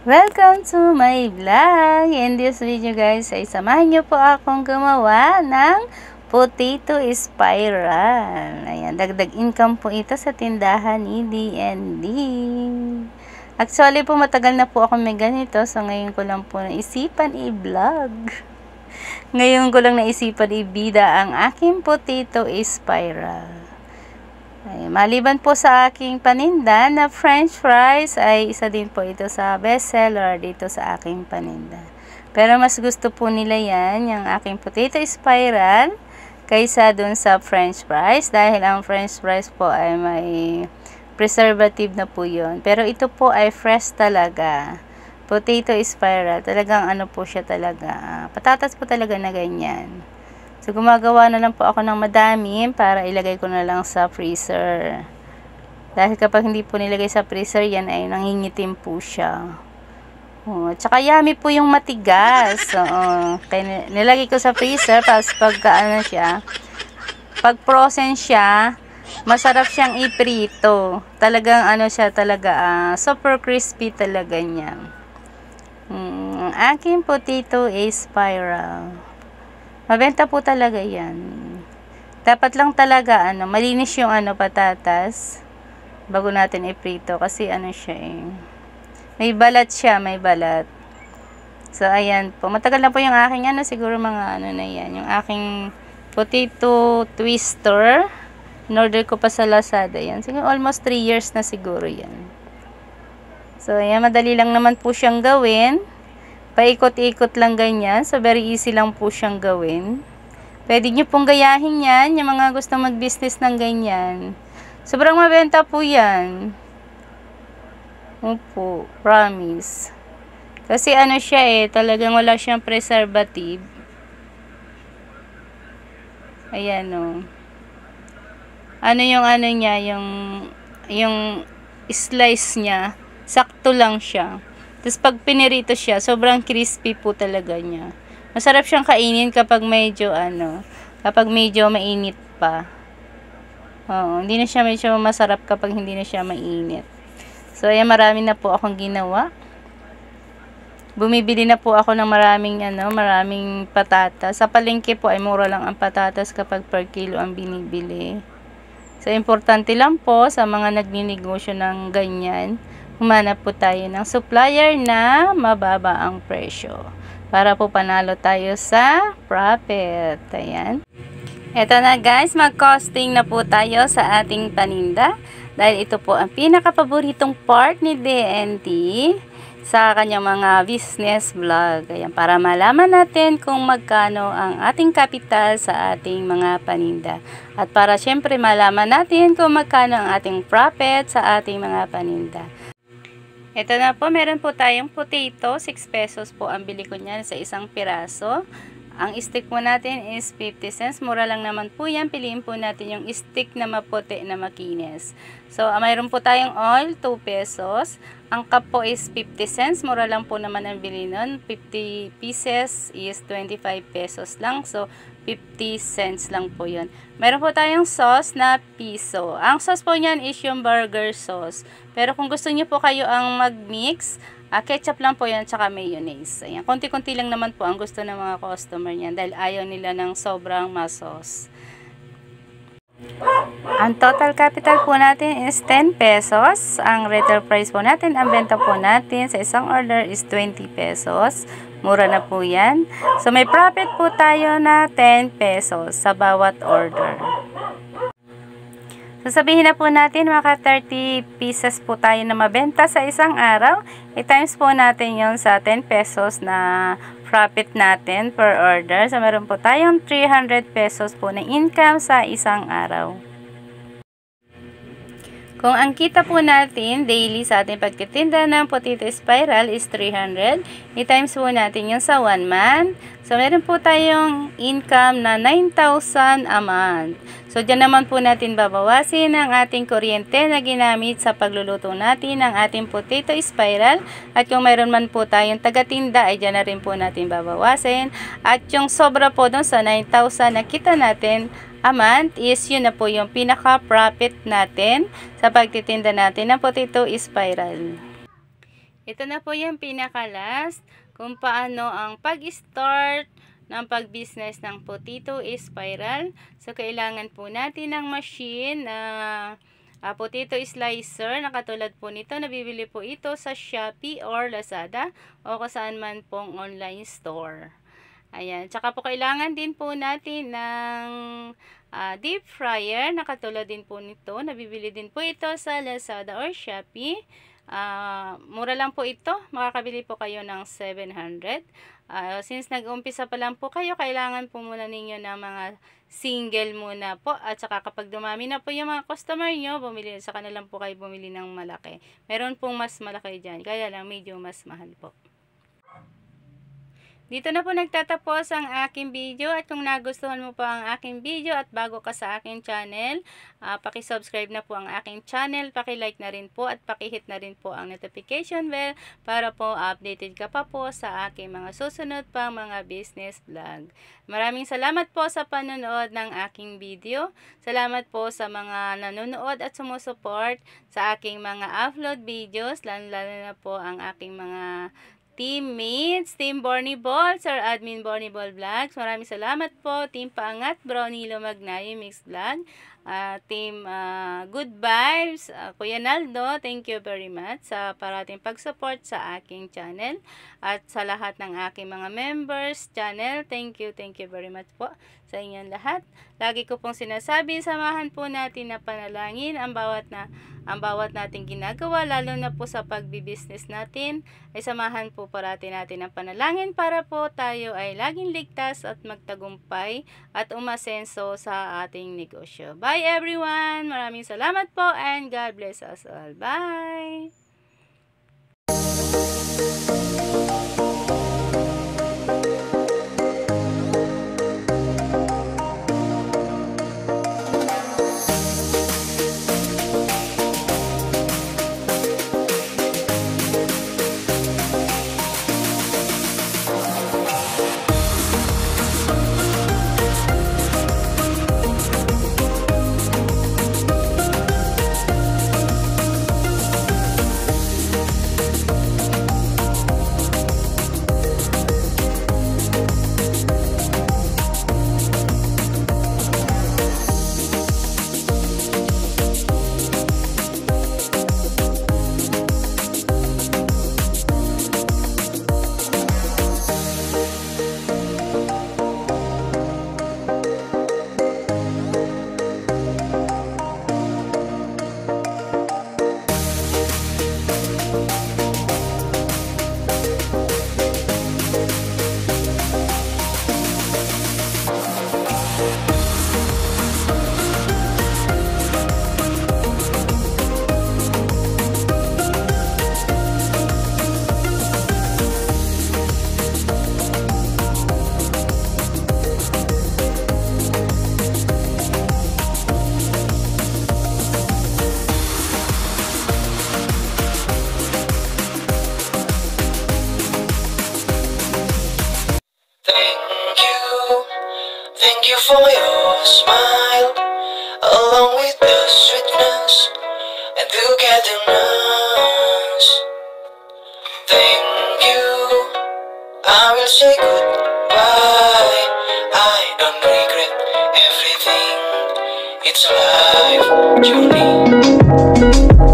Welcome to my vlog. In this video guys ay samahan niyo po akong gumawa ng potato spiral. Ayan, dagdag income po ito sa tindahan ni D&D. Actually po matagal na po ako may ganito, so ngayon ko lang po naisipan i-vlog. Ngayon ko lang naisipan ibida ang aking potato spiral. Ay, maliban po sa aking paninda na french fries, ay isa din po ito sa bestseller dito sa aking paninda. Pero mas gusto po nila yan, yung aking potato spiral, kaysa dun sa french fries. Dahil ang french fries po ay may preservative na po yun. Pero ito po ay fresh talaga. Potato spiral, talagang ano po siya talaga. Patatas po talaga na ganyan. So, gumagawa na lang po ako ng madami para ilagay ko na lang sa freezer. Dahil kapag hindi po nilagay sa freezer, yan ay nangingitim po siya. Tsaka yummy po yung matigas. Kaya nilagay ko sa freezer, tapos pag frozen siya, masarap siyang iprito. Talagang ano siya talaga, super crispy talaga niya. Ang aking potato spiral. Mabenta po talaga yan. Dapat lang talaga, malinis yung patatas bago natin iprito. Kasi siya may balat siya, may balat. So, ayan po. Matagal na po yung aking siguro mga na yan. Yung aking potato twister. In-order ko pa sa Lazada yan. Siguro almost 3 years na siguro yan. So, ayan, madali lang naman po siyang gawin. Paikot-ikot lang ganyan. So, very easy lang po siyang gawin. Pwede nyo pong gayahin yan. Yung mga gusto mag-business ng ganyan. Sobrang mabenta po yan. Opo, promise. Kasi siya talagang wala siyang preservative. Ayan yung niya, yung slice niya. Sakto lang siya. Tapos pag pinirito siya, sobrang crispy po talaga niya. Masarap siyang kainin kapag medyo kapag medyo mainit pa. Hindi na siya medyo masarap kapag hindi na siya mainit. So, ayan, marami na po akong ginawa. Bumibili na po ako ng maraming patatas. Sa palengke po ay mura lang ang patatas kapag per kilo ang binibili. So, importante lang po sa mga nagninegosyo ng ganyan, humanap po tayo ng supplier na mababa ang presyo para po panalo tayo sa profit. Ayan. Eto na guys, mag-costing na po tayo sa ating paninda dahil ito po ang pinaka-paboritong part ni D&D sa kanyang mga business vlog. Ayan, para malaman natin kung magkano ang ating kapital sa ating mga paninda. At para syempre malaman natin kung magkano ang ating profit sa ating mga paninda. Ito na po, meron po tayong potato, 6 pesos po ang bili ko niyan sa isang piraso. Ang stick po natin is 50 cents. Mura lang naman po yan. Piliin po natin yung stick na maputi na makinis. So, mayroon po tayong oil, 2 pesos. Ang cup po is 50 cents. Mura lang po naman ang bili nun. 50 pieces is 25 pesos lang. So, 50 cents lang po yun. Meron po tayong sauce na piso. Ang sauce po niyan is yung burger sauce. Pero kung gusto niyo po kayo ang mag-mix, ketchup lang po yan, tsaka mayonnaise. Ayan, konti-konti lang naman po ang gusto ng mga customer niyan dahil ayaw nila ng sobrang masos. Ang total capital po natin is 10 pesos. Ang retail price po natin, ang benta po natin sa isang order is 20 pesos. Mura na po yan. So, may profit po tayo na 10 pesos sa bawat order. So, sabihin na po natin, maka 30 pieces po tayo na mabenta sa isang araw. I-times po natin yon sa 10 pesos na profit natin per order. So, meron po tayong 300 pesos po na income sa isang araw. Kung ang kita po natin daily sa ating pagtitinda ng potato spiral is 300, i-times po natin yung sa 1 month. So, meron po tayong income na 9,000 a month. So, dyan naman po natin babawasin ang ating kuryente na ginamit sa pagluluto natin ng ating potato spiral. At kung mayroon man po tayong tagatinda, ay dyan na rin po natin babawasin. At yung sobra po dun sa 9,000 na kita natin a month is yun na po yung pinaka-profit natin sa pagtitinda natin ng potato spiral. Ito na po yung pinaka-last kung paano ang pag-start ng pag-business ng potato spiral. So, kailangan po natin ng machine na potato slicer na katulad po nito. Nabibili po ito sa Shopee or Lazada o kung saan man pong online store. Ayan. Tsaka po kailangan din po natin ng deep fryer na katulad din po nito. Nabibili din po ito sa Lazada or Shopee. Mura lang po ito. Makakabili po kayo ng 700. Since nag-umpisa pa lang po kayo, kailangan po muna ninyo ng mga single muna po. At saka kapag dumami na po yung mga customer nyo, sa kanila po kayo bumili ng malaki. Meron pong mas malaki dyan. Kaya lang medyo mas mahal po. Dito na po nagtatapos ang aking video, at kung nagustuhan mo po ang aking video at bago ka sa aking channel, paki-subscribe na po ang aking channel, paki-like na rin po at paki-hit na rin po ang notification bell para po updated ka pa po sa aking mga susunod pang mga business vlog. Maraming salamat po sa panonood ng aking video. Salamat po sa mga nanonood at sumusuport sa aking mga upload videos, lalo na po ang aking mga teammates, Team Borny Ball, Sir Admin Borny Ball Vlogs. Maraming salamat po. Team Paangat, Brownilo Magnayo Mix Vlog. Team Good Vibes, Kuya Naldo, thank you very much sa parating pag-support sa aking channel. At sa lahat ng aking mga members channel, thank you very much po sa inyong lahat. Lagi ko pong sinasabi, samahan po natin na panalangin ang bawat nating ginagawa, lalo na po sa pagbibusiness natin, ay samahan po parati natin ang panalangin para po tayo ay laging ligtas at magtagumpay at umasenso sa ating negosyo. Bye everyone! Maraming salamat po and God bless us all. Bye! Thank you for your smile, along with the sweetness and togetherness. Thank you, I will say goodbye. I don't regret everything, it's a life journey.